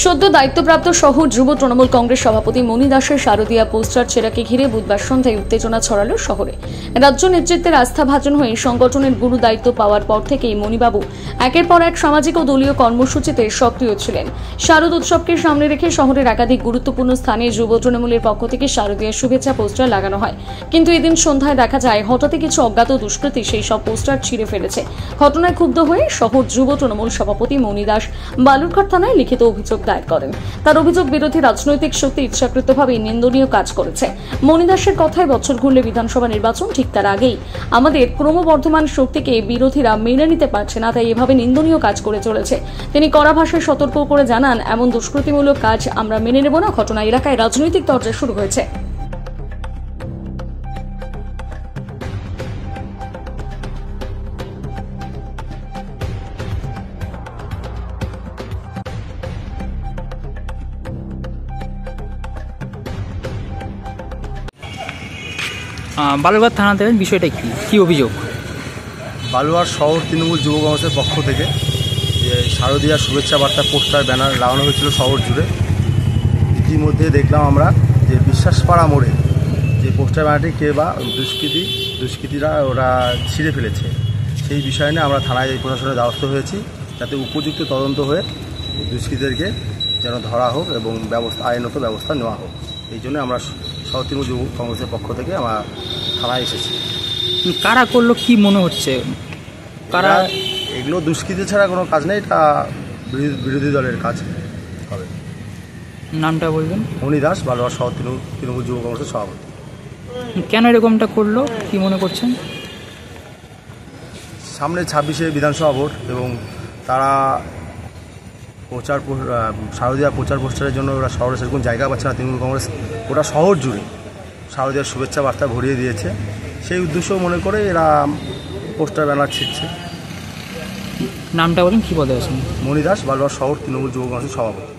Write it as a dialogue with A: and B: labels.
A: সদ্য দায়িত্বপ্রাপ্ত শহর যুব তৃণমূল কংগ্রেস সভাপতি মণি দাসের শারদীয়া পোস্টার ছেঁড়াকে ঘিরে বুধবার সন্ধ্যায় উত্তেজনা ছড়ালো শহরে। রাজ্য নেতৃত্বের আস্থাভাজন হয়ে সংগঠনের গুরু দায়িত্ব পাওয়ার পর থেকেই মণিবাবু একের পর এক সামাজিক ও দলীয় কর্মসূচিতে সক্রিয় ছিলেন। শারদ উৎসবকে সামনে রেখে শহরের একাধিক গুরুত্বপূর্ণ স্থানে যুব তৃণমূলের পক্ষ থেকে শারদীয়া শুভেচ্ছা পোস্টার লাগানো হয়, কিন্তু এদিন সন্ধ্যায় দেখা যায় হঠাৎই কিছু অজ্ঞাত দুষ্কৃতী সেই সব পোস্টার ছিঁড়ে ফেলেছে। ঘটনায় ক্ষুব্ধ হয়ে শহর যুব তৃণমূল সভাপতি মণি দাস বালুরঘাট থানায় লিখিত অভিযোগ দায়ের করেন। তার অভিযোগ, বিরোধী রাজনৈতিক শক্তি ইচ্ছাকৃতভাবে নিন্দনীয় কাজ করেছে। মণি দাসের কথায় বছর ঘুরলে বিধানসভা নির্বাচন, ঠিক তার আগেই আমাদের ক্রমবর্ধমান শক্তিকে বিরোধীরা মেনে নিতে পারছে না, তাই এভাবে নিন্দনীয় কাজ করে চলেছে। তিনি কড়া ভাষায় সতর্ক করে জানান, এমন দুষ্কৃতিমূলক কাজ আমরা মেনে নেব না। ঘটনা এলাকায় রাজনৈতিক তরজা শুরু হয়েছে।
B: বালুরঘাট থানাতে বিষয়টা কি অভিযোগ?
C: বালুরঘাট শহর তৃণমূল যুব কংগ্রেসের পক্ষ থেকে যে শারদীয়া শুভেচ্ছা বার্তা পোস্টার ব্যানার লাগানো হয়েছিল শহর জুড়ে। ইতিমধ্যে দেখলাম আমরা যে বিশ্বাসপাড়া মোড়ে যে পোস্টার ব্যানারটি কে বা দুষ্কৃতীরা ওরা ছিঁড়ে ফেলেছে, সেই বিষয় নিয়ে আমরা থানায় প্রশাসনের দ্বারস্থ হয়েছি, যাতে উপযুক্ত তদন্ত হয়ে দুষ্কৃতীদেরকে যেন ধরা হোক এবং আইনত ব্যবস্থা নেওয়া হোক। এই জন্য আমরা শহর তৃণমূল যুব কংগ্রেসের পক্ষ থেকে আমরা থানায় এসেছি।
B: কারা করলো কি মনে হচ্ছে? কারা?
C: এগুলো দুষ্কৃতি ছাড়া কোনো কাজ নেই, এটা বিরোধী দলের কাজ হবে।
B: নামটা বলবেন?
C: মণি দাস, বালুরঘাট শহর তৃণমূল যুব কংগ্রেসের সভাপতি।
B: কেন এরকমটা করলো কি মনে করছেন?
C: সামনে 26শে বিধানসভা ভোট এবং তারা শারদীয়া প্রচার পোস্টারের জন্য ওরা শহরে সেরকম জায়গা পাচ্ছে না। তৃণমূল কংগ্রেস ওটা শহর জুড়ে শারদীয়ার শুভেচ্ছা বার্তা ভরিয়ে দিয়েছে, সেই উদ্দেশ্য মনে করে এরা পোস্টার ব্যানার ছিটছে।
B: নামটা বলেন, কি পদে আছেন?
C: মণি দাস, বালুরঘাট শহর তৃণমূল যুব কংগ্রেসের সভাপতি।